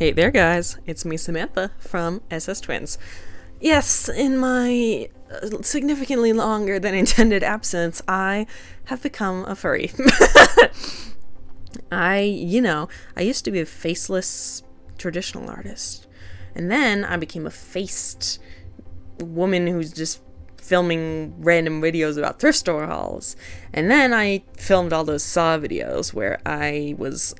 Hey there guys, it's me Samantha from SStwins. Yes, in my significantly longer than intended absence, I have become a furry. I used to be a faceless traditional artist. And then I became a faced woman who's just filming random videos about thrift store hauls. And then I filmed all those Saw videos where I was,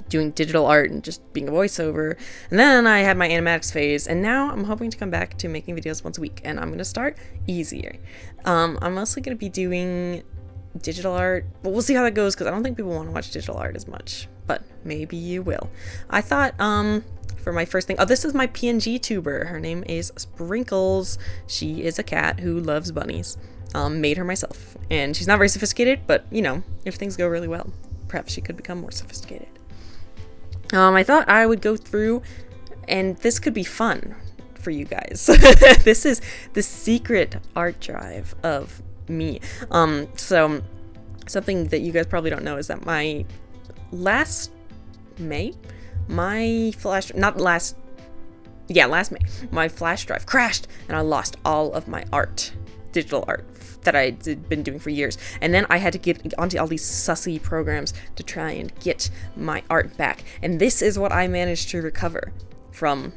doing digital art and just being a voiceover. And then I had my animatics phase, and now I'm hoping to come back to making videos once a week, and I'm going to start easier. I'm mostly going to be doing digital art, but we'll see how that goes, because I don't think people want to watch digital art as much, but maybe you will. I thought, for my first thing, this is my PNGTuber. Her name is Sprinkles. She is a cat who loves bunnies. Made her myself, and she's not very sophisticated, but, if things go really well, perhaps she could become more sophisticated. I thought I would go through, and this could be fun for you guys. This is the secret art drive of me. So something that you guys probably don't know is that last May, my flash drive crashed, and I lost all of my digital art that I'd been doing for years. And then I had to get onto all these sussy programs to try and get my art back. And this is what I managed to recover from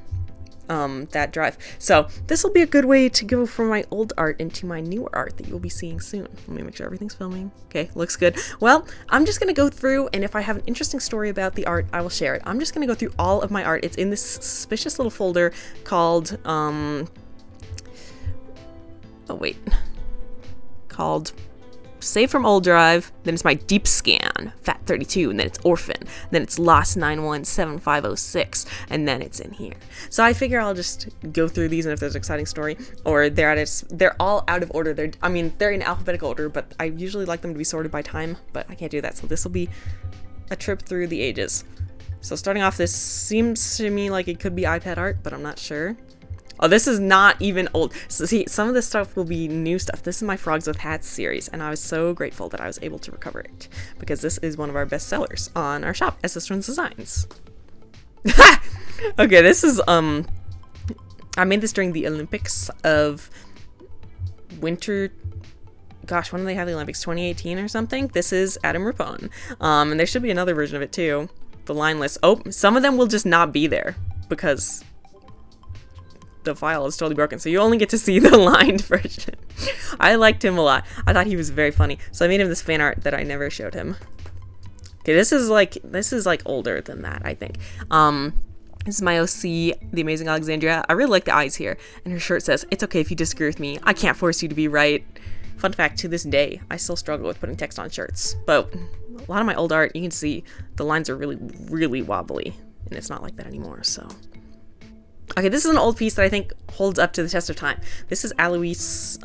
that drive. So this will be a good way to go from my old art into my newer art that you'll be seeing soon. Let me make sure everything's filming. Okay, looks good. Well, I'm just gonna go through, and if I have an interesting story about the art, I will share it. I'm just gonna go through all of my art. It's in this suspicious little folder called called Save from Old Drive, then it's my Deep Scan, Fat 32, and then it's Orphan, then it's Lost 917506, and then it's in here. So I figure I'll just go through these, and if there's an exciting story, or they're all out of order. They're in alphabetical order, but I usually like them to be sorted by time, but I can't do that, so this will be a trip through the ages. So starting off, this seems to me like it could be iPad art, but I'm not sure. Oh, this is not even old. So see, some of this stuff will be new stuff. This is my Frogs with Hats series, and I was so grateful that I was able to recover it, because this is one of our best sellers on our shop, SStwins Designs. Okay, this is, I made this during the Olympics of winter. Gosh, when do they have the Olympics? 2018 or something? This is Adam Rippon. And there should be another version of it too. The line list. Oh, some of them will just not be there, because the file is totally broken, so you only get to see the lined version. I liked him a lot. I thought he was very funny, so I made him this fan art that I never showed him. Okay, this is like older than that, I think. This is my OC, the Amazing Alexandria. I really like the eyes here, and her shirt says, "It's okay if you disagree with me. I can't force you to be right." Fun fact, to this day, I still struggle with putting text on shirts, but a lot of my old art, you can see the lines are really, really wobbly, and it's not like that anymore, so. Okay, this is an old piece that I think holds up to the test of time. This is Alois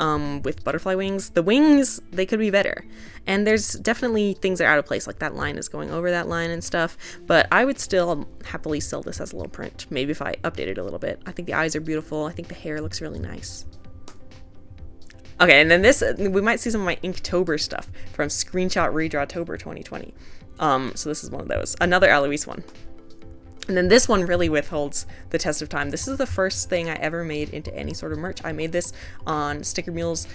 with butterfly wings. The wings, they could be better. And there's definitely things that are out of place, like that line is going over that line and stuff. But I would still happily sell this as a little print, maybe if I update it a little bit. I think the eyes are beautiful. I think the hair looks really nice. Okay, and then this, we might see some of my Inktober stuff from Screenshot Redrawtober 2020. So this is one of those. Another Alois one. And then this one really withholds the test of time. This is the first thing I ever made into any sort of merch. I made this on Sticker Mule's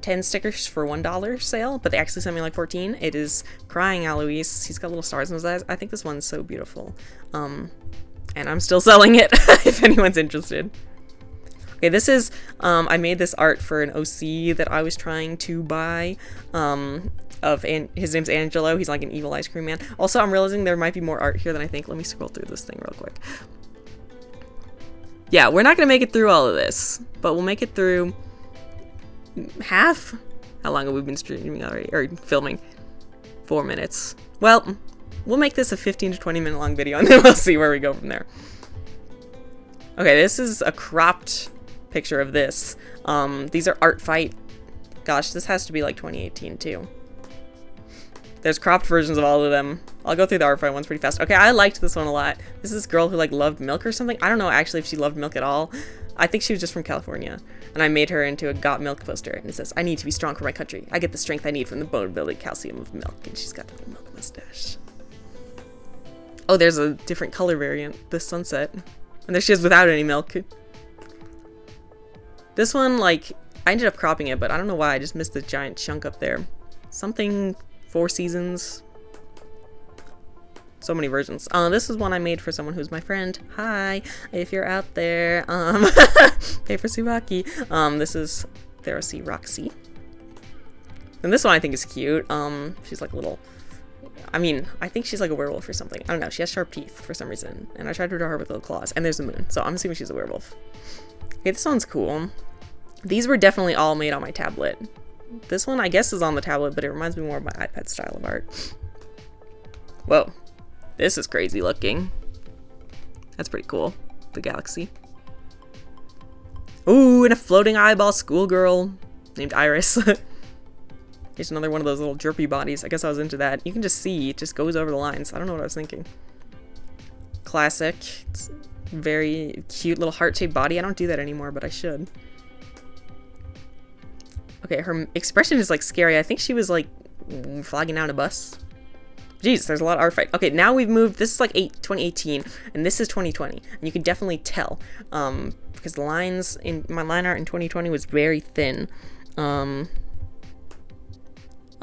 10 stickers for $1 sale, but they actually sent me like 14. It is Crying Alois. He's got little stars in his eyes. I think this one's so beautiful. And I'm still selling it if anyone's interested. Okay, this is, I made this art for an OC that I was trying to buy. His name's Angelo. He's like an evil ice cream man. Also, I'm realizing there might be more art here than I think. Let me scroll through this thing real quick. Yeah, we're not gonna make it through all of this, but we'll make it through half. How long have we been streaming already, or filming? 4 minutes. Well, we'll make this a 15 to 20 minute long video, and then we'll see where we go from there. Okay, this is a cropped picture of this. These are Art Fight. Gosh, this has to be like 2018 too. There's cropped versions of all of them. I'll go through the Art Fight ones pretty fast. Okay, I liked this one a lot. This is this girl who like loved milk or something. I don't know actually if she loved milk at all. I think she was just from California. And I made her into a Got Milk poster. And it says, "I need to be strong for my country. I get the strength I need from the bone building calcium of milk." And she's got a little milk mustache. Oh, there's a different color variant, the sunset. And there she is without any milk. This one, like, I ended up cropping it, but I don't know why. I just missed the giant chunk up there. Something 4 seasons. So many versions. This is one I made for someone who's my friend. Hi, if you're out there. Paper Subaki. This is Therosy Roxy. And this one I think is cute. She's like a little... I mean, I think she's like a werewolf or something. I don't know. She has sharp teeth for some reason. And I tried to draw her with little claws. And there's the moon. So I'm assuming she's a werewolf. Okay, this one's cool. These were definitely all made on my tablet. This one, I guess, is on the tablet, but it reminds me more of my iPad style of art. Whoa. This is crazy looking. That's pretty cool. The galaxy. Ooh, and a floating eyeball schoolgirl named Iris. Here's another one of those little jerpy bodies. I guess I was into that. You can just see it just goes over the lines. I don't know what I was thinking. Classic. It's very cute little heart-shaped body. I don't do that anymore, but I should. Okay, her expression is like scary. I think she was like flagging down a bus. Jeez, there's a lot of art fight. Okay, now we've moved. This is like 2018, and this is 2020, and you can definitely tell because the lines in my line art in 2020 was very thin.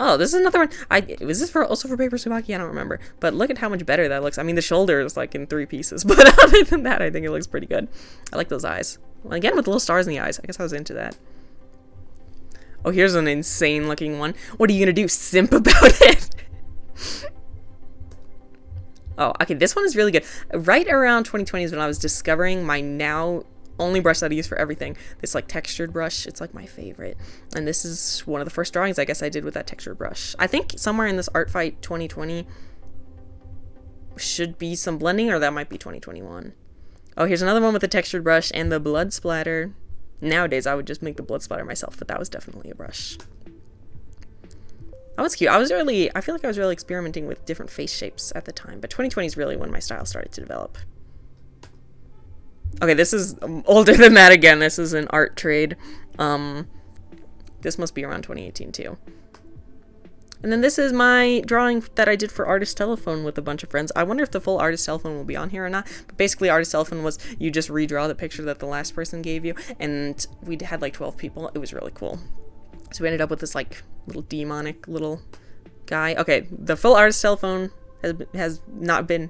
Oh, this is another one. Was this also for Paper Subaki? I don't remember. But look at how much better that looks. I mean, the shoulder is like in 3 pieces, but other than that, I think it looks pretty good. I like those eyes. Well, again, with the little stars in the eyes. I guess I was into that. Oh, here's an insane looking one. What are you gonna do? Simp about it? Oh, okay, this one is really good. Right around 2020 is when I was discovering my now only brush that I use for everything. This like textured brush, it's like my favorite. And this is one of the first drawings I guess I did with that textured brush. I think somewhere in this Art Fight 2020 should be some blending, or that might be 2021. Oh, here's another one with the textured brush and the blood splatter. Nowadays I would just make the blood splatter myself, but that was definitely a brush. That was cute. I feel like I was really experimenting with different face shapes at the time, but 2020 is really when my style started to develop. Okay, this is older than that again. This is an art trade. This must be around 2018 too. And then this is my drawing that I did for Artist Telephone with a bunch of friends. I wonder if the full Artist Telephone will be on here or not. But basically, Artist Telephone was you just redraw the picture that the last person gave you. And we had like 12 people. It was really cool. So we ended up with this like little demonic little guy. Okay, the full Artist Telephone has not been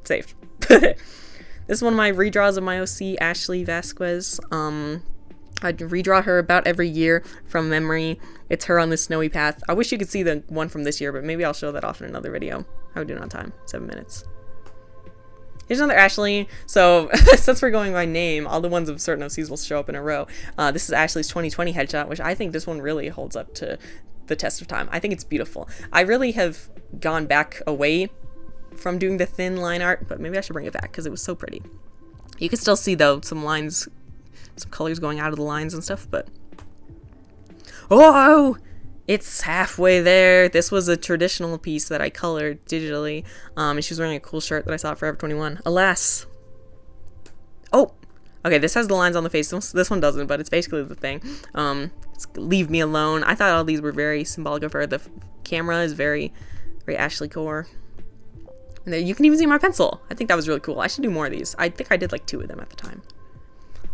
saved. This is one of my redraws of my OC, Ashley Vasquez. I redraw her about every year from memory. It's her on the snowy path. I wish you could see the one from this year, but maybe I'll show that off in another video. How are we doing on time? 7 minutes. Here's another Ashley. So since we're going by name, all the ones of certain OCs will show up in a row. This is Ashley's 2020 headshot, which I think this one really holds up to the test of time. I think it's beautiful. I really have gone back away from doing the thin line art, but maybe I should bring it back because it was so pretty. You can still see though some lines, some colors going out of the lines and stuff, but oh, it's halfway there. This was a traditional piece that I colored digitally, and she was wearing a cool shirt that I saw at Forever 21. Alas. Oh, okay, this has the lines on the face. This one doesn't, but it's basically the thing. It's leave me alone. I thought all these were very symbolic of her. The camera is very, very Ashley core. And there you can even see my pencil. I think that was really cool. I should do more of these. I think I did like 2 of them at the time.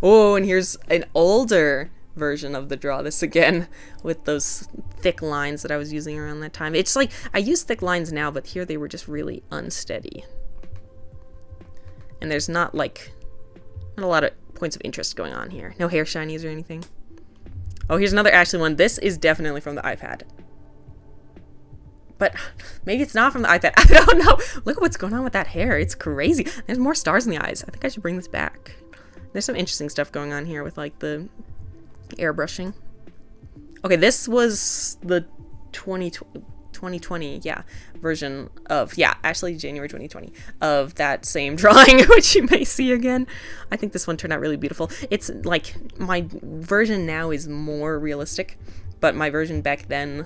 Oh, and here's an older version of the draw this again with those thick lines that I was using around that time. It's like I use thick lines now, but here they were just really unsteady. And there's not a lot of points of interest going on here. No hair shinies or anything. Oh, here's another Ashley one. This is definitely from the iPad. But maybe it's not from the iPad. I don't know. Look at what's going on with that hair. It's crazy. There's more stars in the eyes. I think I should bring this back. There's some interesting stuff going on here with like the airbrushing. Okay, this was the 2020, yeah, version of, yeah, actually January 2020 of that same drawing, which you may see again. I think this one turned out really beautiful. It's like my version now is more realistic, but my version back then,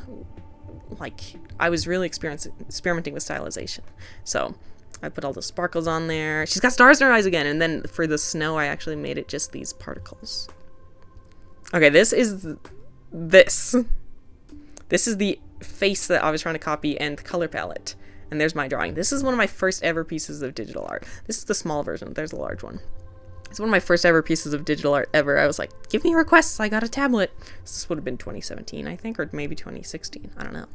like, I was really experimenting with stylization. So I put all the sparkles on there. She's got stars in her eyes again. And then for the snow, I actually made it just these particles. Okay, this is the face that I was trying to copy and the color palette. And there's my drawing. This is one of my first ever pieces of digital art. This is the small version. There's a large one. It's one of my first ever pieces of digital art ever. I was like, give me requests. I got a tablet. This would have been 2017, I think, or maybe 2016. I don't know.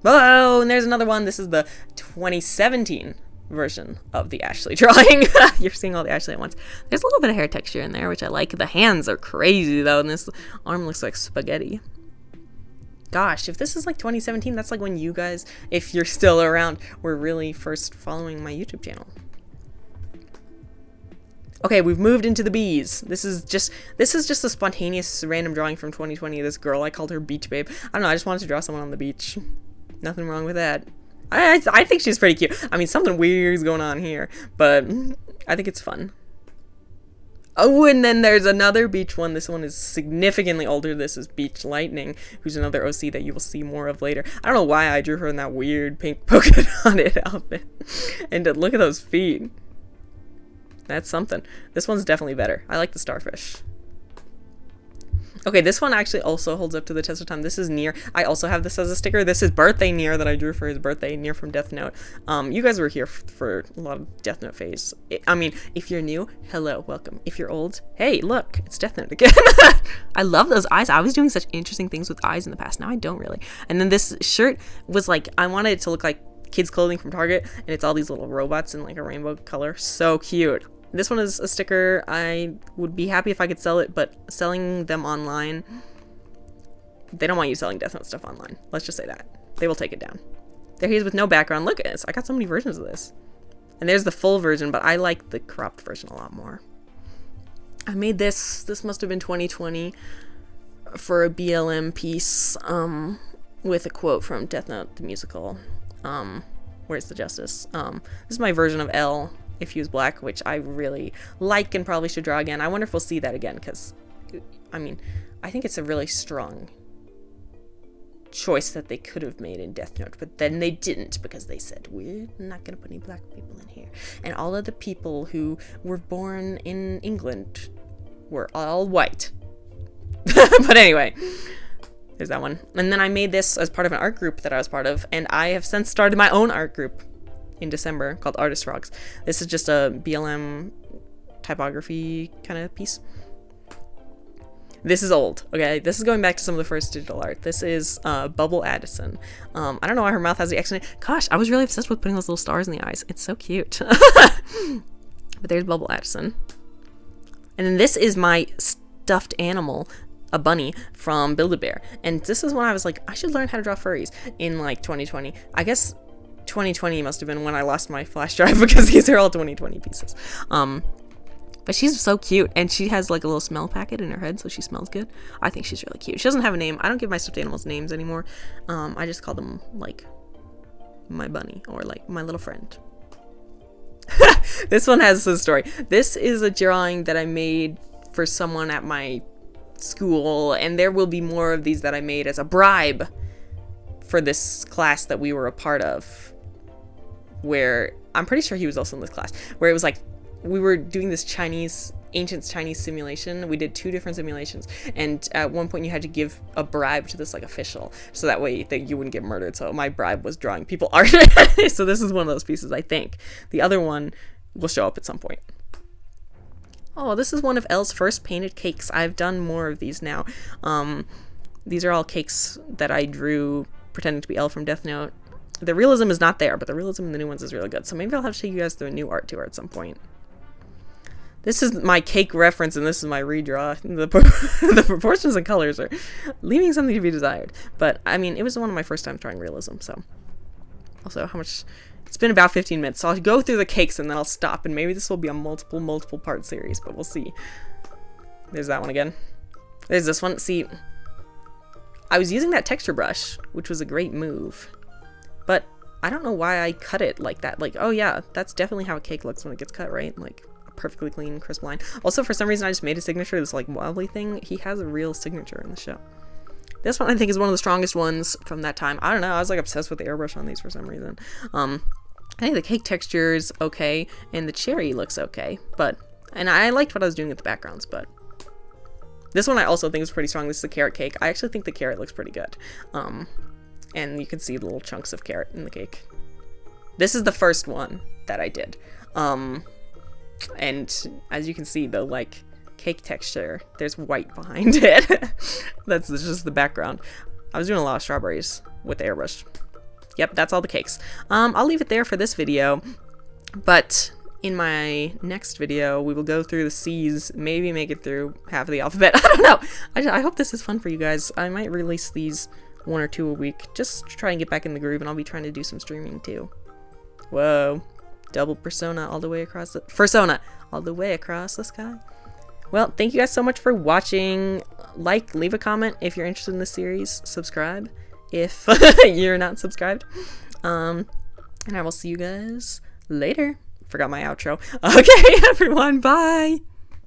Oh, and there's another one. This is the 2017 version of the Ashley drawing. You're seeing all the Ashley at once. There's a little bit of hair texture in there, which I like. The hands are crazy, though, and this arm looks like spaghetti. Gosh, if this is like 2017, that's like when you guys, if you're still around, were really first following my YouTube channel. Okay, we've moved into the bees. This is just a spontaneous random drawing from 2020 of this girl. I called her Beach Babe. I don't know, I just wanted to draw someone on the beach. Nothing wrong with that. I think she's pretty cute. I mean, something weird is going on here, but I think it's fun. Oh, and then there's another beach one. This one is significantly older. This is Beach Lightning, who's another OC that you will see more of later. I don't know why I drew her in that weird pink polka dotted outfit. And look at those feet. That's something. This one's definitely better. I like the starfish. Okay, this one actually also holds up to the test of time. This is Nier. I also have this as a sticker. This is birthday Nier that I drew for his birthday, Nier from Death Note. You guys were here for a lot of Death Note phase. I mean, if you're new, hello, welcome. If you're old, hey, look, it's Death Note again. I love those eyes. I was doing such interesting things with eyes in the past. Now I don't really. And then this shirt was like, I wanted it to look like kids' clothing from Target, and it's all these little robots in like a rainbow color. So cute. This one is a sticker. I would be happy if I could sell it, but selling them online, they don't want you selling Death Note stuff online. Let's just say that. They will take it down. There he is with no background. Look at this. I got so many versions of this. And there's the full version, but I like the cropped version a lot more. I made this. This must have been 2020 for a BLM piece with a quote from Death Note, the musical. Where's the justice? This is my version of L. If he was black, which I really like and probably should draw again. I wonder if we'll see that again, because, I mean, I think it's a really strong choice that they could have made in Death Note, but then they didn't, because they said, we're not going to put any black people in here. And all of the people who were born in England were all white. But anyway, there's that one. And then I made this as part of an art group that I was part of, and I have since started my own art group in December called Artist Frogs. This is just a BLM typography kind of piece. This is old, okay? This is going back to some of the first digital art. This is Bubble Addison. I don't know why her mouth has the X in it. Gosh, I was really obsessed with putting those little stars in the eyes. It's so cute. But there's Bubble Addison. And then this is my stuffed animal, a bunny from Build-A-Bear. And this is when I was like, I should learn how to draw furries in like 2020. I guess 2020 must have been when I lost my flash drive, because these are all 2020 pieces. But she's so cute, and she has like a little smell packet in her head, so she smells good. I think she's really cute. She doesn't have a name. I don't give my stuffed animals names anymore. I just call them like my bunny or like my little friend. This one has a story. This is a drawing that I made for someone at my school, and there will be more of these that I made as a bribe for this class that we were a part of, where I'm pretty sure he was also in this class, where it was like we were doing this ancient Chinese simulation. We did 2 different simulations, and at one point you had to give a bribe to this like official, so that way that you wouldn't get murdered. So my bribe was drawing people art. So this is one of those pieces, I think. The other one will show up at some point. Oh, this is one of Elle's first painted cakes. I've done more of these now. These are all cakes that I drew pretending to be Elle from Death Note. The realism is not there, but the realism in the new ones is really good. So maybe I'll have to take you guys through a new art tour at some point. This is my cake reference, and this is my redraw. The proportions and colors are leaving something to be desired. But, I mean, it was one of my first times trying realism, so. Also, how much... It's been about 15 minutes, so I'll go through the cakes, and then I'll stop, and maybe this will be a multiple part series, but we'll see. There's that one again. There's this one. See, I was using that texture brush, which was a great move, but I don't know why I cut it like that. Like, oh yeah, that's definitely how a cake looks when it gets cut, right? Like, a perfectly clean, crisp line. Also, for some reason, I just made a signature, this like wobbly thing. He has a real signature in the show. This one, I think, is one of the strongest ones from that time. I don't know, I was like obsessed with the airbrush on these for some reason. I think the cake texture is okay, and the cherry looks okay, and I liked what I was doing with the backgrounds, but this one I also think is pretty strong. This is a carrot cake. I actually think the carrot looks pretty good. And you can see the little chunks of carrot in the cake. This is the first one that I did. And as you can see, the like cake texture, there's white behind it. That's just the background. I was doing a lot of strawberries with the airbrush. Yep, that's all the cakes. I'll leave it there for this video, but in my next video, we will go through the C's, maybe make it through half of the alphabet. I don't know. I hope this is fun for you guys. I might release these 1 or 2 a week, just to try and get back in the groove, and I'll be trying to do some streaming too. Whoa. Double persona all the way across the... Persona! All the way across the sky. Well, thank you guys so much for watching. Like, leave a comment if you're interested in this series. Subscribe if you're not subscribed. And I will see you guys later. Forgot my outro. Okay, everyone, bye!